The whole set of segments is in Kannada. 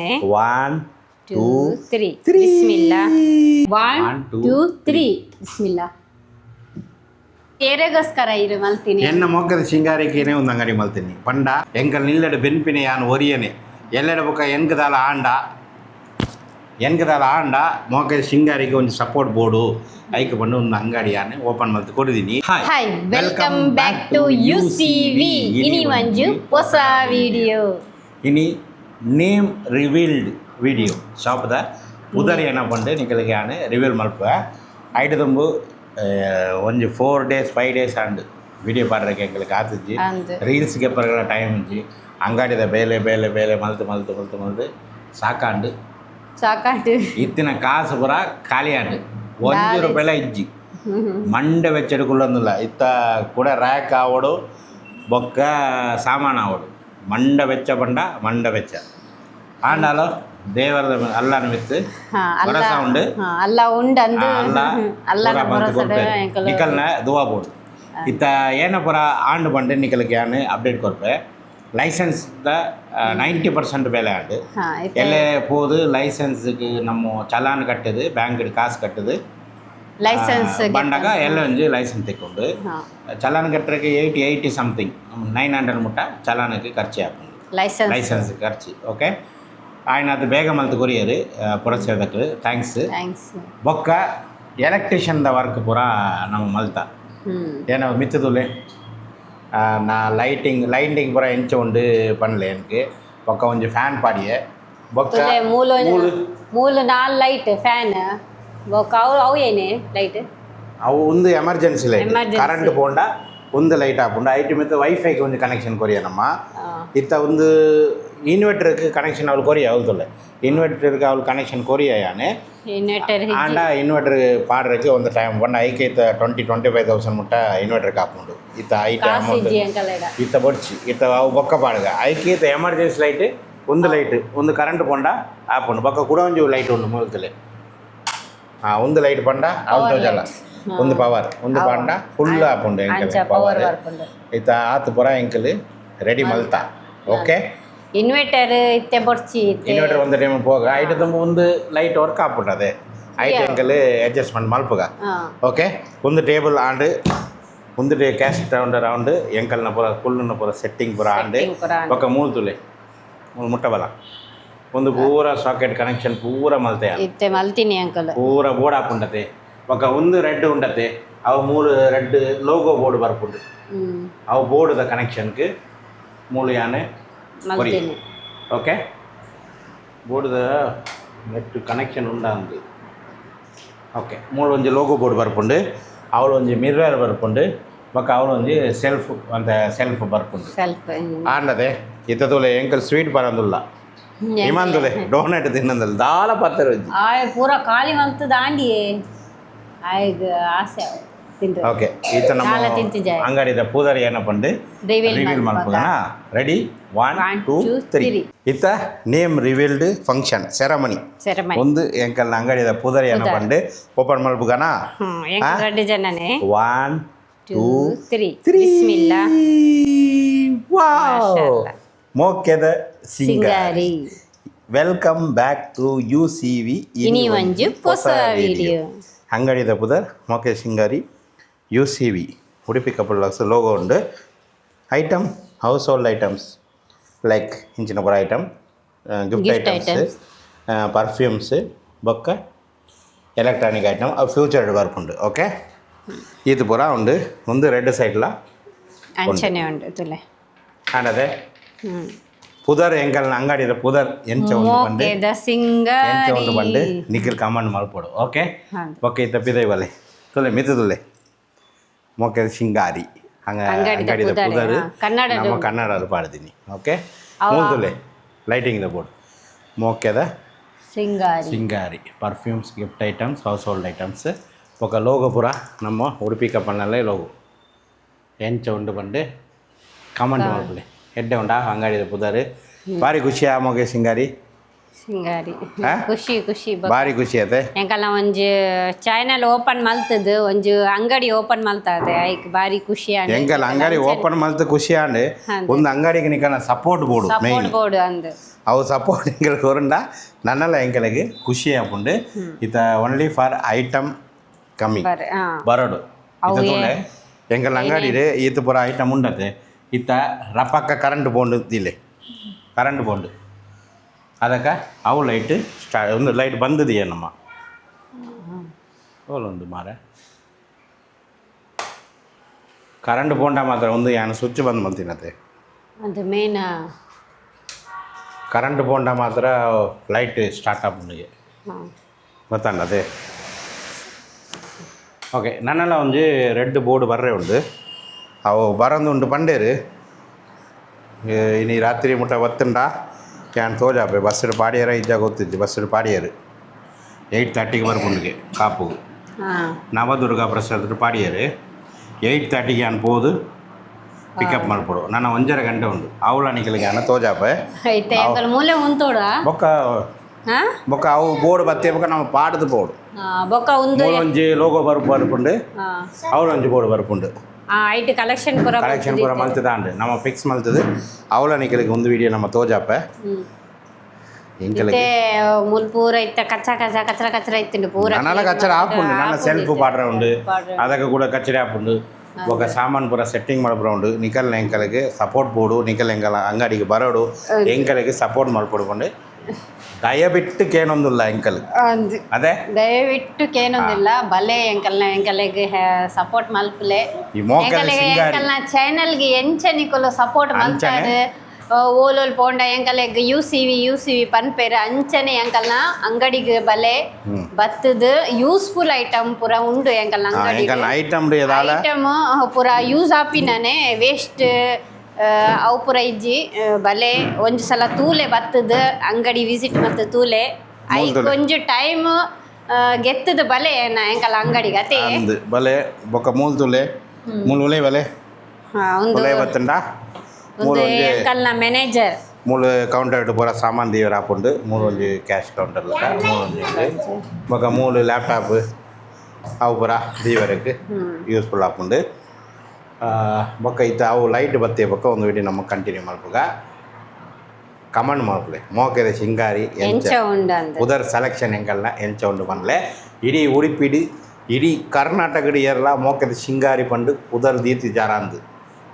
1 2 3 3 ಬಿಸ್ಮಿಲ್ಲಾ 1 2 3 ಬಿಸ್ಮಿಲ್ಲಾ ಏರೆಗೋಸ್ಕರ ಇರು ಮಲ್ತೀನಿ ಎನ್ನ ಮೊಕ್ಕದ ಸಿಂಗಾರಿಕೇನೆ ಒಂದು ಅಂಗಡಿ ಮಲ್ತೀನಿ ಪಂಡ ಎಂಕಲ್ ನಿಲ್ಲಡ ಬೆನ್ಪಿನ ಯಾನು ಒರಿಯನೆ ಎಲ್ಲೆಡ ಬೊಕ್ಕ ಎನ್ಕದಾಲ ಆಂಡ ಮೊಕ್ಕದ ಸಿಂಗಾರಿಗೆ ಒಂದು ಸಪೋರ್ಟ್ ಬೋರ್ಡು ಐಕ್ ಬಂದು ಒಂದು ಅಂಗಡಿ ಯಾನೆ ಓಪನ್ ಮಲ್ತು ಕೊಡಿದೀನಿ hi welcome back to UCV ಇನಿ ಮಂಜು ಹೊಸ ವಿಡಿಯೋ ಇನಿ ನೇಮ್ ರಿವೀಲ್ಡ್ ವಿಡಿಯೋ ಶಾಪ್ದ ಉದರಿ ಏನ ಬಂದು ನಿಕಲಿಗೆ ಯಾನೆ ರಿವೀಲ್ ಮಲ್ಪ ಐಟ್ ತುಂಬು ಒಂದು 4 days 5 days ಆಂಡ್ ವಿಡಿಯೋ ಪಾಡ್ರಕ್ಕೆ ಎಂಕಲಿಗೆ ಆತಿಜ್ಜಿ ರೀಲ್ಸ್ಗೆ ಪರಗಳ ಟೈಮ್ ಇಜ್ಜಿ ಅಂಗಡಿದ ಬೇಲೆ ಮಲ್ತು ಸಾಕಾಂಡು ಇತ್ತಿನ ಕಾಸು ಪುರ ಖಾಲಿ ಆಂಡು ₹1 ಇಜ್ಜಿ ಮಂಡೆ ವೆಚ್ಚೆಡುಕೊಳ್ಳೊಂದಿಲ್ಲ ಇತ್ತ ಕೂಡ ರ್ಯಾಕ್ ಆವಡು ಬೊಕ್ಕ ಸಾಮಾನು ಆವಡು ಮಂಡ ವೆಚ್ಚ ಆಂಡಾಲೋ ದೇವರ ಅಲ್ಲನ ಮಿತ್ತು ಬರಸ ಉಂಡು ಅಲ್ಲ ಉಂಡು ಅಂದು ನಿಕಲ್ನ ದುವಾ ಬೋಡು ಇತ್ತ ಏನ ಪುರ ಆಂಡು ಬಂಡೆ ನಿಕಲ್ಗೆ ಯಾನು ಅಪ್ಡೇಟ್ ಕೊರ್ಪೆ ಲೈಸೆನ್ಸ್ 90% ಬೆಲೆ ಆಂಡು ಎಲ್ಲೇ போது ಲೈಸೆನ್ಸ್ಗೆ ನಮ್ಮ ಚಲಾನ್ ಕಟ್ಟದು ಬ್ಯಾಂಕ್ ಕಾಸು ಕಟ್ಟದು ಲೈಸೆನ್ಸ್ ಬಂಡಾಗ ಎಲ್ಲ ಒಂಜಿ ಲೈಸೆನ್ಸ್ ತೆಕ್ಕೊಂಡು ಚಲಾನ್ ಕಟ್ಟಕ್ಕೆ 80 ಸಮಥಿಂಗ್ 900 ಮುಟ್ಟ ಚಲಾನಕ್ಕೆ ಖರ್ಚು ಹಾಕೊಂಡು ಲೈಸೆನ್ಸ್ ಖರ್ಚು ಓಕೆ ఆయన ಅದು ಬೇಗ ಮಲ್ತು ಕೊರಿಯರು ಪುರಸ್ಕೃತಕ್ಕೆ ಥ್ಯಾಂಕ್ಸ್ ಬೊಕ್ಕ ಎಲೆಕ್ಟ್ರಿಷಿಯನ್ದ ವರ್ಕ್ ಪೂರ ನಮ್ಮ ಮಲ್ತ ಏನೋ ಮಿತ್ತದುಲೆ ನಾ ಲೈಟಿಂಗ್ ಪೂರ ಎಂಚ ಉಂಡು ಪನ್ಲೆ ಎನ್ಕೆ ಬೊಕ್ಕ ಒಂಜಿ ಫ್ಯಾನ್ ಪಾಡಿಯೆ ಬೊಕ್ಕ ಮೂಲು 4 ಲೈಟ್ ಫ್ಯಾನ್ ಬೊಕ್ಕ ಅವು ಏನೇ ಲೈಟ್ ಅವು ಒಂದು ಎಮರ್ಜೆನ್ಸಿ ಲೈಟ್ ಕರೆಂಟ್ ಪೋಂಡ ಒಂದು ಲೈಟ್ ಹಾಕೊಂಡು ಐಟಿ ಮತ್ತು ವೈಫೈಗೆ ಒಂದು ಕನೆಕ್ಷನ್ ಕೊರಿಯನಮ್ಮ ಇತ್ತ ಒಂದು ಇನ್ವರ್ಟರ್ಗೆ ಕನೆಕ್ಷನ್ ಅವಳು ಕೊರಿಯ ಅವಳ್ತೊಲ್ಲೆ ಇನ್ವರ್ಟರ್ಗೆ ಅವಳು connection Korea Yane and inverter ಪಾಡ್ರಕ್ಕೆ ಒಂದು ಟೈಮ್ ಬಂಡ ಐಕೆ ಇತ್ತ 20-25,000 ಮುಟ್ಟ ಇನ್ವರ್ಟರ್ಗೆ ಹಾಕೊಂಡು ಇತ್ತ ಐಟ ಅಮೌಂಟ್ ಇತ್ತ ಬಡ್ಚಿ ಇತ್ತ ಅವು ಬೊಕ್ಕ ಪಾಡ್ಗ ಐಕೆ ಇತ್ತ ಎಮರ್ಜೆನ್ಸಿ ಲೈಟ್ ಒಂದು ಕರೆಂಟ್ ಪೊಂಡ ಹಾಕೊಂಡು ಬೊಕ್ಕ ಕೂಡ ಒಂದು ಲೈಟ್ ಉಂಡು ಮೂಲತಲೆ ಒಂದು ಲೈಟ್ ಪಂಡ ಅವಳ ಒಂದು ಪವರ್ ಒಂದು ಪಂಡ ಫುಲ್ ಹಾಕೊಂಡು ಎಂಕಲ್ ಪವರ್ ಇತ್ತ ಆತು ಪುರ ಎಂಕಲ್ ರೆಡಿ ಮಲ್ತ ಓಕೆ ಇನ್ವರ್ಟರ್ ಇತ್ತೆ ಬೊಡ್ಚಿ ಇನ್ವರ್ಟರ್ ಒಂದು ಟೈಮ್ ಹೋಗ ಐಟ್ ತುಂಬ ಒಂದು ಲೈಟ್ ವರ್ಕ್ ಹಾಕ್ಬಿಟ್ಟದೆ ಐಟ್ ಎಂಕಲ್ ಅಡ್ಜಸ್ಟ್ಮೆಂಟ್ ಮಲ್ಪಗ ಓಕೆ ಒಂದು ಟೇಬಲ್ ಆಂಡ್ ಒಂದು ಕ್ಯಾಶ್ ರೌಂಡ್ ಎಂಕಲ್ನ ಪೂರ ಫುಲ್ನ ಪೂರ ಸೆಟ್ಟಿಂಗ್ ಪೂರ ಆಂಡ್ ಒಕ್ಕ ಮೂಲು ತುಲೆ ಮುಟ್ಟ ಬಲ ಒಂದು ಪೂರ ಸಾಕೆಟ್ ಕನೆಕ್ಷನ್ ಪೂರ ಮಲ್ತೆ ಇತ್ತೆ ಮಲ್ತೀನಿ ಅಂಕಲ್ ಪೂರ ಬೋರ್ಡ್ ಹಾಕುಂಡತೆ ಒಕ್ಕ ಒಂದು ರೆಡ್ ಉಂಡತೆ ಅವು 3 ರೆಡ್ ಲೋಗೋ ಬೋರ್ಡ್ ಬರ್ಪುಂಡು ಅವು ಬೋರ್ಡ್ದ ಕನೆಕ್ಷನ್ಗೆ ಮೂಲು ಯಾನೆ ಕೊರಿ ಓಕೆ ಬೋರ್ಡ್ದ ನೆಟ್ ಕನೆಕ್ಷನ್ ಉಂಡು ಓಕೆ ಮೂಲು ಒಂಜಿ ಲೋಗೋ ಬೋರ್ಡ್ ಬರ್ಪುಂಡು ಅವಳು ಒಂಜಿ ಮಿರ್ರರ್ ಬರ್ಪುಂಡು ಬೊಕ್ಕ ಅವಳು ಒಂಜಿ ಸೆಲ್ಫ್ ಬರ್ಪುಂಡು ಆಂಡದೆ ಇತ್ತದೊಲೆ ಎಂಕಲ್ ಸ್ವೀಟ್ ಬರಂದುಲ್ಲ ನಿಮಂದುಲೆ ಡೋನಟ್ ತಿನ್ನಂದಲ್ಲ ದಾಲ ಪತ್ತರ ಪೂರ ಖಾಲಿ ಮಲ್ತು ದಾಂಡಿಯೇ ಆಸೆ ಓಕೆ ಈತ ನಮ್ಮ ಅಂಗಡಿದ ಪೂಜಾರಿ ಏನಪ್ಪಂಡು ರಿವೀಲ್ ಮಲ್ಪಗನ ರೆಡಿ 1 2 3 ಇತ್ತ ನೇಮ್ ರಿವೀಲ್ಡ್ ಫಂಕ್ಷನ್ ಸೆರೆಮನಿ ಒಂದು ಎಂಕಲ್ನ ಅಂಗಡಿದ ಪೂಜಾರಿ ಏನಪ್ಪಂಡು ಓಪನ್ ಮಲ್ಪಗನ 1 2 3 ಬಿಸ್ಮಿಲ್ಲಾ ವಾವ್ ಮೋಕೆದ ಸಿಂಗಾರಿ ವೆಲ್ಕಮ್ ಬ್ಯಾಕ್ ಟು ಯುಸಿವಿ ಇನಿ ಮಂಜು ಹೊಸ ವಿಡಿಯೋ ಅಂಗಡಿದ ಪುದರ್ ಮೋಕೆ ಸಿಂಗಾರಿ ಯುಸಿವಿ ಉಡುಪಿ ಕಪಲ್ ಬಾಕ್ಸ್ ಲೋಗೋ ಉಂಡು item house hold items like ಇಂಚಿನ ಪುರ ಐಟಮ್ ಗಿಫ್ಟ್ ಐಟಮ್ಸ್ ಪರ್ಫ್ಯೂಮ್ಸ್ ಬೊಕ್ಕ ಎಲೆಕ್ಟ್ರಾನಿಕ್ ಐಟಮ್ ಅವು ಫ್ಯೂಚರ್ಡ್ ಬರ್ಪುಂಡು ಓಕೆ ಇದು ಪುರ ಉಂಡು ಒಂದು ರೆಡ್ ಸೈಡ್ಲ ಅಂಚನೆ ಉಂಡು ತುಲೆ ಆಂಡದೆ ಪುದರ್ ಎಂಕಲ್ನ ಅಂಗಡಿದ ಪುದರ್ ಎಂಚ ಒಂದು ಬಂದು ನಿಖಿಲ್ ಕಮಾಂಡ್ ಮಲ್ಪೋಡು ಓಕೆ ಓಕೆ ತಪ್ಪಿದೆ ಇವಲೆ ತುಲೆ ಮಿತ್ತುಲೆ ಮೊಕೆ ಸಿಂಗಾರಿ ಅಂಗಡಿದ ಪುದರ್ ನಮ್ಮ ಕನ್ನಡ ಪಾಡ್ತೀನಿ ಓಕೆ ಮೂಲ್ತುಲೆ ಲೈಟಿಂಗ್ ಬೋರ್ಡ್ ಮೊಕೆದ Singari perfumes gift items household items ఒక ಲೋಗೋ ಪುರ ನಮ್ಮ ಉಡುಪಿ ಕಪ್ಪಲ್ನಲ್ಲೇ ಲೋಗೋ ಎಂಚ ಉಂಡು ಬಂದು ಕಮೆಂಟ್ ಮಾಡ್ಕೊಳ್ಳಿ ಎಡ್ಡೆ ಉಂಡ ಅಂಗಡಿದ ಪುದರ್ ಭಾರಿ ಖುಷಿ ಮೊಗೆ ಸಿಂಗಾರಿ ಖುಷಿ ಭಾರಿ ಖುಷಿ ಆಯ್ತೆ ಎಂಕಲ್ನ ಒಂಜಿ ಚಾನಲ್ ಓಪನ್ ಮಲ್ತದು ಒಂಜಿ ಅಂಗಡಿ ಓಪನ್ ಮಲ್ತದೆ ಐಕ್ ಭಾರಿ ಖುಷಿ ಎಂಕಲ್ ಅಂಗಡಿ ಓಪನ್ ಮಲ್ತು ಖುಷಿ ಆಂಡ್ ಒಂದು ಅಂಗಡಿಗೆ ನಿಕನ ಸಪೋರ್ಟ್ ಬೋರ್ಡ್ ಅಂದ್ ಅವು ಸಪೋರ್ಟ್ ಎಂಕಲ್ಗೆ ಹೊರಂಡ ನನ್ನಲ್ಲ ಎಂಕಲಿಗೆ ಖುಷಿ ಆಪುಂಡು ಇತ್ತ ಓನ್ಲಿ ಫಾರ್ ಐಟಮ್ ಕಮ್ಮಿ ಬರೋಡು ಇತ್ತೆ ಎಂಕಲ್ ಅಂಗಡಿ ಈತ ಪೂರ ಐಟಮ್ ಉಂಡತೆ ಇತ್ತ ರಪಕ್ಕ ಕರೆಂಟ್ ಬೋಂಡು ದಿಲೆ ಕರೆಂಟ್ ಬೋಂಡು ಅದಕ್ಕೆ ಅವು ಲೈಟ್ ಒಂದು ಲೈಟ್ ಬಂದದ್ದು ಏನಮ್ಮ ಓಲೊಂದು ಮಾರೆ ಕರೆಂಟ್ ಬೋಂಡ ಮಾತ್ರ ಒಂದು ಏನು ಸ್ವಿಚ್ ಬಂದು ಮಲ್ತಿನತೆ ಅದು ಮೇನ್ ಕರೆಂಟ್ ಬೋಂಡ ಮಾತ್ರ ಲೈಟ್ ಸ್ಟಾರ್ಟ್ ಆಪುಂಡಿಗೆ ಗೊತ್ತಂಡ ಅದೇ ಓಕೆ ನನ್ನೆಲ್ಲ ಒಂಜಿ ರೆಡ್ ಬೋರ್ಡ್ ಬರ್ರೆ ಉಂಡು ಅವು ಬರಂದು ಉಂಡು ಪಂಡೇರು ಇನಿ ರಾತ್ರಿ ಮುಟ್ಟ ಒತ್ತುಂಡ ಕ್ಯಾನ್ ತೋಜಾಪೆ ಬಸ್ಸು ಪಾಡಿಯರ ಇಜ್ಜ ಗೊತ್ತಿದ್ದು ಬಸ್ಸು ಪಾಡಿಯರು 8:30ಗೆ ಬರ್ಪುಂಡಿಗೆ ಕಾಪುಗು ನವದುರ್ಗಾ ಪ್ರಸಾದ್ ಪಾಡಿಯರು 8:30ಗೆ ನಾನು ಪೋದು ಪಿಕಪ್ ಮಾಡ್ಕೊಡು ನನ್ನ 1.5 ಗಂಟೆ ಉಂಡು ಅವಳ ನಿಖಲಿಗೆ ನಾನು ತೋಜಾಪೆ ಮೂಲೆ ಉಂತೋಡ ಬೊಕ್ಕ ಬೊಕ್ಕ ಅವು ಬೋರ್ಡ್ ಬತ್ತೆ ಬೊಕ್ಕ ನಮ್ಮ ಪಾಡದು ಬೋರ್ಡ್ ಬೊಕ್ಕ ಒಂಜಿ ಲೋಗೋ ಬರ್ಪುಂಡು ಅವಳೊಂಜಿ ಬೋರ್ಡ್ ಬರ್ಪುಂಡು ಐಟ್ ಕಲೆಕ್ಷನ್ ಪೂರ ಮಲ್ತದಾಂಡು ನಮ್ಮ ಫಿಕ್ಸ್ ಮಲ್ತದು ಅವಳ ನಿಖಲಿಗೆ ಒಂದು ವಿಡಿಯೋ ನಮ್ಮ ತೋಜಾಪೆ ಮುಲ್ಪೂರ ಇತ್ತ ಕಚ್ಚರ ಇತ್ತು ಪೂರ ನನ್ನೆಲ್ಲ ಕಚ್ಚರ ಹಾಪುಂಡು ನನ್ನ ಸೆಲ್ಫ್ ಪಾಡ್ರೆ ಉಂಡು ಅದಕ್ಕೆ ಕೂಡ ಕಚ್ಚರಿ ಹಾಪುಂಡು ఒక సామాన్ పూర సెట్టింగ్ మల్పడు నికల్ ఎంకలకి సపోర్ట్ పోడు నికల్ ఎంకల అంಗಡಿಗೆ ಬರೋಡು ಎಂಕಲಿಗೆ ಸಪೋರ್ಟ್ ಮಾಡ್ಕೊಡ್ಕೊಂಡು ದಯವಿಟ್ಟು ಕೇನೊಂದಿಲ್ಲ ಎಂಕಲ್ ಅದೇ ದಯವಿಟ್ಟು ಕೇನೊಂದಿಲ್ಲ ಬಲೆ ಎಂಕಲಿಗೆ ಸಪೋರ್ಟ್ ಮಲ್ಪಲೆ ಎಂಕಲ್ನ ಚಾನೆಲ್ಗೆ ಎಂಚ ನಿಕಲು ಸಪೋರ್ಟ್ ಮಲ್ತಾರೆ ಓಲೋಲ್ ಪೋಂಡ ಎಂಕಲೆಗ್ ಯುಸಿವಿ ಪನ್ಪೇರ ಅಂಚನೆ ಎಂಕಲ್ನ ಅಂಗಡಿಗೆ ಬಲೆ ಬತ್ತದು ಯೂಸ್ಫುಲ್ ಐಟಮ್ ಪೂರ ಉಂಡು ಎಂಕಲ್ನ ಅಂಗಡಿ ಐಟಮ್ ಪೂರ ಯೂಸ್ ಆಪಿನೇ ವೇಸ್ಟ್ ಅವು ಪೂರ ಇಜ್ಜಿ ಬಲೆ ಒಂಜು ಸಲ ತೂಲೆ ಬತ್ತದು ಅಂಗಡಿ ವಿಸಿಟ್ ಮತ್ತು ತೂಲೆ ಐ ಕೊಂಚ ಟೈಮ್ ಗೆತ್ತದ ಬಲೆ ಎಂಕಲ್ ಅಂಗಡಿಗೆ ಅದೇ ಬಲೆ ಬೊಕ್ಕ ಮೂಲ್ ತುಲೆ ಮೂಲ್ ಉಲೆ ಬಲೆ ಒಂದು ಬತ್ತಂಡ ಎಂಕಲ್ನ ಮ್ಯಾನೇಜರ್ ಮೂಲ ಕೌಂಟರ್ ಪೂರ ಸಾಮಾನು ದೀವರ ಹಾಕೊಂಡು ಮೂಲೊಂದು ಕ್ಯಾಶ್ ಕೌಂಟರ್ ಮೂಲೊಂದು ಬೊಕ್ಕ ಮೂಲು ಲ್ಯಾಪ್ಟಾಪ್ ಅವು ಪೂರ ದೀವರಕ್ಕೆ ಯೂಸ್ಫುಲ್ ಹಾಕೊಂಡು ಬೊಕ್ಕ ಇತ್ತ ಅವು ಲೈಟ್ ಬತ್ತೆ ಬೊಕ್ಕ ಒಂದು ವಿಡಿಯೋ ನಮ್ಮ ಕಂಟಿನ್ಯೂ ಮಾಡ್ಬೇಕ ಕಮೆಂಟ್ ಮಾಡ್ಕೊಳ್ಳಿ ಮೋಕೆರೆ ಸಿಂಗಾರಿ ಎಂಚ ಉದರ್ ಸೆಲೆಕ್ಷನ್ ಎಂಕಲ್ನ ಎಂಚ ಉಂಡು ಬಂದ್ಲೆ ಇಡೀ ಉಡುಪಿಡಿ ಇಡೀ ಕರ್ನಾಟಕದ ಏರ್ಲ ಮೋಕೆರೆ ಸಿಂಗಾರಿ ಪಂಡು ಉದರ್ ದೀತಿ ಜಾರ ಅಂದು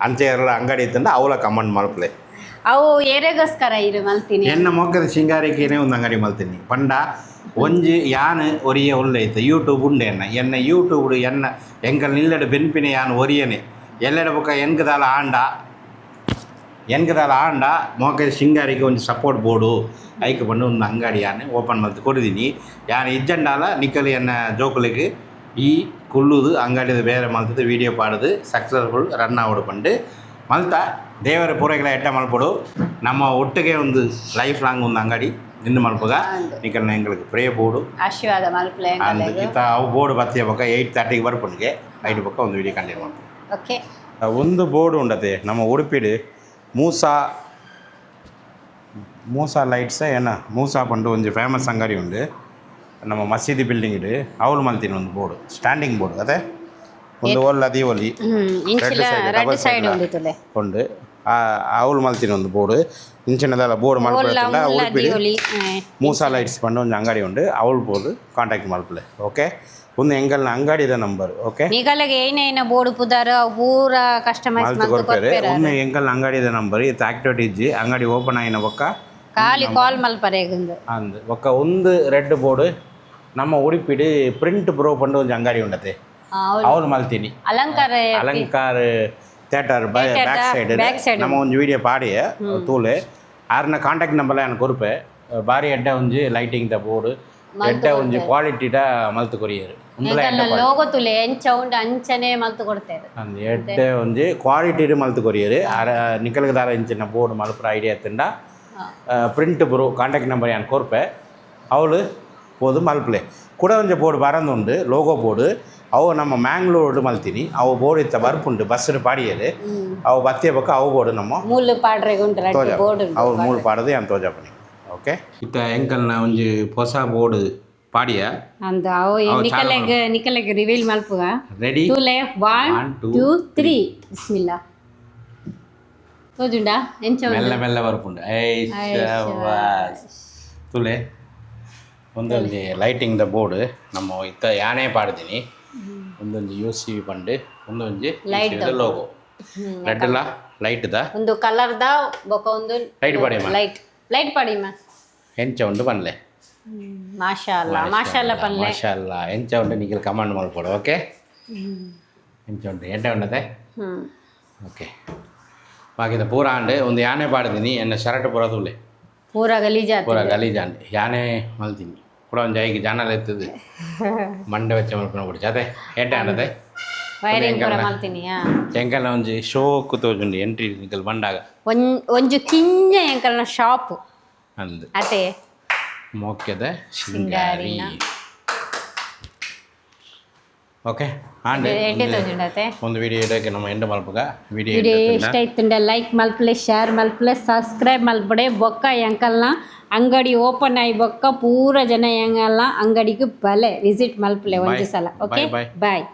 ಅಂಚೆ ಎಲ್ಲ ಅಂಗಡಿ ಇತ್ತಂದ್ರೆ ಅವಳ ಕಮೆಂಟ್ ಮಲ್ಪಲೆ ಅವು ಏರೆಗೋಸ್ಕರ ಇರು ಮಲ್ತೀನಿ ಎನ್ನ ಮೊಕ್ಕದ ಸಿಂಗಾರಿಕೇನೆ ಒಂದು ಅಂಗಡಿ ಮಲ್ತೀನಿ ಪಂಡ ಒಂಜಿ ಯಾನು ಒರಿಯ ಒಳ್ಳೆಯ್ತು ಯೂಟ್ಯೂಬ್ ಉಂಡೆ ಎನ್ನ ಯೂಟ್ಯೂಬ್ ಎನ್ನ ಎಂಕಲ್ ನಿಲ್ಲೆಡು ಬೆನ್ಪಿನ ಯಾನು ಒರಿಯನೆ ಎಲ್ಲೆಡೆ ಬೊಕ್ಕ ಎನ್ಕದಾಲ ಆಂಡ ಮೊಕ್ಕದ ಸಿಂಗಾರಿಗೆ ಒಂದು ಸಪೋರ್ಟ್ ಬೋರ್ಡು ಐಕ್ ಬಂದು ಒಂದು ಅಂಗಡಿ ಯಾನು ಓಪನ್ ಮಲ್ತು ಕೊಡಿದೀನಿ ಯಾನು ಇಜ್ಜಂಡಾಲ ನಿಕ್ಕಲು ಎನ್ನ ಜೋಕುಲಿಗೆ ಈ ಕುಳ್ಳುದು ಅಂಗಡಿದು ಬೇರೆ ಮಲ್ತದ್ದು ವೀಡಿಯೋ ಪಾಡುದು ಸಕ್ಸಸ್ಫುಲ್ ರನ್ ಆವಡು ಪಂಡು ಮಲ್ತ ದೇವರ ಪೂರೈಗಳ ಎಟ್ಟ ಮಲ್ಪಡು ನಮ್ಮ ಒಟ್ಟಿಗೆ ಒಂದು ಲೈಫ್ ಲಾಂಗ್ ಒಂದು ಅಂಗಡಿ ನಿಂದು ಮಲ್ಪಗ ನಿಕಲ್ನ ಎಂಗಳಿಗೆ ಪ್ರೇ ಬೋರ್ಡು ಆಶೀರ್ವಾದ ಮಲ್ಪಲೆ ಇತ್ತ ಅವು ಬೋರ್ಡು ಬತ್ತಿಯ ಬೊಕ್ಕ 8:30ಗೆ ಬರ್ಪುಂಡಿಗೆ 5 ಬೊಕ್ಕ ಒಂದು ವಿಡಿಯೋ ಕಂಟಿನ್ಯೂ ಮಾಡ್ಬೋದು ಓಕೆ ಒಂದು ಬೋರ್ಡು ಉಂಡತೆ ನಮ್ಮ ಉಡುಪಿಡು ಮೂಸಾ ಲೈಟ್ಸ್ ಏನ ಮೂಸಾ ಪಂಡು ಒಂದು ಫೇಮಸ್ ಅಂಗಡಿ ಉಂಡು ನಮ್ಮ ಮಸೀದಿ ಬಿಲ್ಡಿಂಗ್ ಇಡು ಅವಳು ಮಲ್ತೀನಿ ಒಂದು ಬೋರ್ಡು ಸ್ಟ್ಯಾಂಡಿಂಗ್ ಬೋರ್ಡು ಅದೇ ಒಂದು ಒಲ್ಲದಿ ಒಲಿ ರೆಡ್ ಸೈಡ್ ಉಂಡು ಅವಳು ಮಲ್ತೀನಿ ಒಂದು board ಇಂಚಿನದೆಲ್ಲ board ಮಲ್ಪಲ್ಲ ಉಡುಪಿಡಿ Musa lights Pandu ಒಂದು ಅಂಗಡಿ ಉಂಡು ಅವಳು ಬೋರ್ಡು ಕಾಂಟ್ಯಾಕ್ಟ್ ಮಲ್ಪಲೆ ಓಕೆ ಒಂದು ಎಂಗಲ್ನ ಅಂಗಡಿದ ನಂಬರ್ ಓಕೆ ನಿಗಲಗೆ ಏನೇನ ಬೋರ್ಡ್ ಪುದಾರ ಪೂರ ಕಸ್ಟಮೈಸ್ ಮಲ್ತು ಕೊಡ್ಪೇರೆ ಒಂದು ಎಂಗಲ್ನ ಅಂಗಡಿದ ನಂಬರ್ ಇದು ಆಕ್ಟಿವಿಟಿ ಇಜ್ಜಿ ಅಂಗಡಿ ಓಪನ್ ಆಯಿನ ಬೊಕ್ಕ ಖಾಲಿ ಕಾಲ್ ಮಲ್ಪರೆ ಅಂದು ಬೊಕ್ಕ ಒಂದು ರೆಡ್ ಬೋರ್ಡು ನಮ್ಮ ಉಡುಪಿಡಿ ಪ್ರಿಂಟ್ ಬ್ರೋ ಪಂಡು ಒಂದು ಅಂಗಡಿ ಉಂಡತೆ ಅವಳು ಮಲ್ತೀನಿ ಅಲಂಕಾರ ಥಿಯೇಟರ್ ಬ್ಯಾಕ್ ಸೈಡ್ ನಮ್ಮ ಒಂದು ವಿಡಿಯೋ ಪಾಡಿ ತೂಲೆ ಆರ್ನ ಕಾಂಟ್ಯಾಕ್ಟ್ ನಂಬರ್ ನಾನು ಕೊರುಪೆ ಬಾರಿ ಎಡ್ಡೆ ಒಂಜಿ ಲೈಟಿಂಗ್ ದ ಬೋರ್ಡು ಎಡ್ಡೆ ಒಂಜಿ ಕ್ವಾಲಿಟಿದ ಮಲ್ತು ಕೊರಿಯರು ಲೋಗೋ ತುಲೆ ಎಂಚ ಉಂಡು ಅಂಚನೆ ಮಲ್ತು ಕೊಡ್ತೇವೆ ಅಂದು ಎಡ್ಡೆ ಒಂಜಿ ಕ್ವಾಲಿಟಿ ಮಲ್ತು ಕೊರಿಯರು ನಿಕಲ್ಗೆ ದಾರ ಇಂಚಿನ ಬೋರ್ಡ್ ಮಲ್ಪರ ಐಡಿಯಾ ಎತ್ತಂಡ ಪ್ರಿಂಟ್ ಬ್ರೋ ಕಾಂಟ್ಯಾಕ್ಟ್ ನಂಬರ್ ನಾನು ಕೊರ್ಪೆ ಅವಳು ಹೋದು ಮಲ್ಪಲೆ ಕೂಡ ಒಂದು ಬೋರ್ಡ್ ಬರಂದುಂಡು ಲೋಗೋ ಬೋರ್ಡು ಅವು ನಮ್ಮ ಮ್ಯಾಂಗ್ಳೂರು ಮಲ್ತೀನಿ ಅವು ಬೋರ್ಡ್ ಇತ್ತ ಬರ್ಪುಂಡು ಬಸ್ಸು ಪಾಡಿಯರು ಅವು ಬತ್ತಿಯ ಬೊಕ್ಕ ಅವು ಬೋರ್ಡು ನಮ್ಮ ಮೂಲು ಪಾಡ್ರೆ ಅವು ಮೂಲು ಪಾಡದು ಏನು ತೋಜಾಪನಿ ಓಕೆ ಇತ್ತ ಎಂಕಲ್ನ ಒಂಜಿ ಹೊಸ ಬೋರ್ಡ್ ಪಾಡಿಯ ಅಂದ ಅವು ನಿಕಲೆಗ್ ರಿವೀಲ್ ಮಲ್ಪುಗ ರೆಡಿ ತುಲೆ 1 2 3 ಬಿಸ್ಮಿಲ್ಲಾ ತೋಜುಂಡ ಎಂಚ ಮೆಲ್ಲ ಮೆಲ್ಲ ಬರ್ಪುಂಡು ತುಲೆ ಒಂದೊಂದು ಲೈಟಿಂಗ್ ದ ಬೋರ್ಡ್ ನಮ್ಮ ಇತ್ತ ಯಾನೇ ಪಾಡ್ತೀನಿ ಒಂದೊಂದು UCV ಪಂಡು ಒಂದೊಂದು ಲೋಗೋ ರೆಡ್ ಎಲ್ಲ ಲೈಟ್ ದ ಒಂದು ಕಲರ್ ದ ಬೊಕ ಒಂದು ಲೈಟ್ ಪಾಡಿಮ ಲೈಟ್ ಪಾಡಿಮ ಎಂಚ ಉಂಡು ಪನ್ಲೆ ಮಾಷಾಲ್ಲ ಪನ್ಲೆ ಮಾಷಾಲ್ಲ ಎಂಚ ಉಂಡು ನಿಖಿಲ್ ಕಮಾಂಡ್ ಮಾಡ್ಕೊಡು ಓಕೆ ಎಂಚ ಉಂಟು ಎಂಟ ಉಂಡತೆ ಓಕೆ ಬಾಕಿದ ಪೂರ ಆಂಡ್ ಒಂದು ಯಾನೆ ಪಾಡ್ತೀನಿ ಎನ್ನ ಶರ್ಟ್ ಪೂರ ತುಲೆ ಪೂರ ಗಲೀಜಾಂಡ್ ಯಾನೆ ಮಲ್ತೀನಿ ಕೂಡ ಒಂದು ಐಗೆ ಜಾನಲ್ ಎತ್ತದು ಮಂಡೆ ವೆಚ್ಚ ಮಲ್ಪನ ಬಿಡಿ ಜತೆ ಎಂಟ ಆಂಡತೆ ವೈರಿಂಗ್ ಪೂರ ಮಾಡ್ತೀನಿ ಎಂಕಲ್ನ ಒಂಜಿ ಶೋಕ್ ತೋಜುಂಡು ಎಂಟ್ರಿ ನಿಖಿಲ್ ಬಂಡಾಗ ಒಂಜು ಕಿಂಜ ಎಂಕಲ್ನ ಶಾಪ್ ಅಂದು ಅತೆ ಮೋಕ್ಯದ ಶೃಂಗಾರಿ ಓಕೆ ಆಂಡ್ ಒಂದು ವಿಡಿಯೋ ಇಡೋಕೆ ನಮ್ಮ ಎಂಡ್ ಮಲ್ಪಗ ವಿಡಿಯೋ ಇಷ್ಟ ಆಯ್ತುಂಡ ಲೈಕ್ ಮಲ್ಪಲೆ ಶೇರ್ ಮಲ್ಪಲೆ ಸಬ್ಸ್ಕ್ರೈಬ್ ಮಲ್ಪಡೆ ಬೊಕ್ಕ ಎಂಕಲ್ನ ಅಂಗಡಿ ಓಪನ್ ಆಗಿ ಬೊಕ್ಕ ಪೂರ ಜನ ಎಂಗಲ್ನ ಅಂಗಡಿಗೆ ಬಲೆ ವಿಸಿಟ್ ಮಲ್ಪಲೆ ಒಂದು ಸಲ ಓಕೆ ಬಾಯ್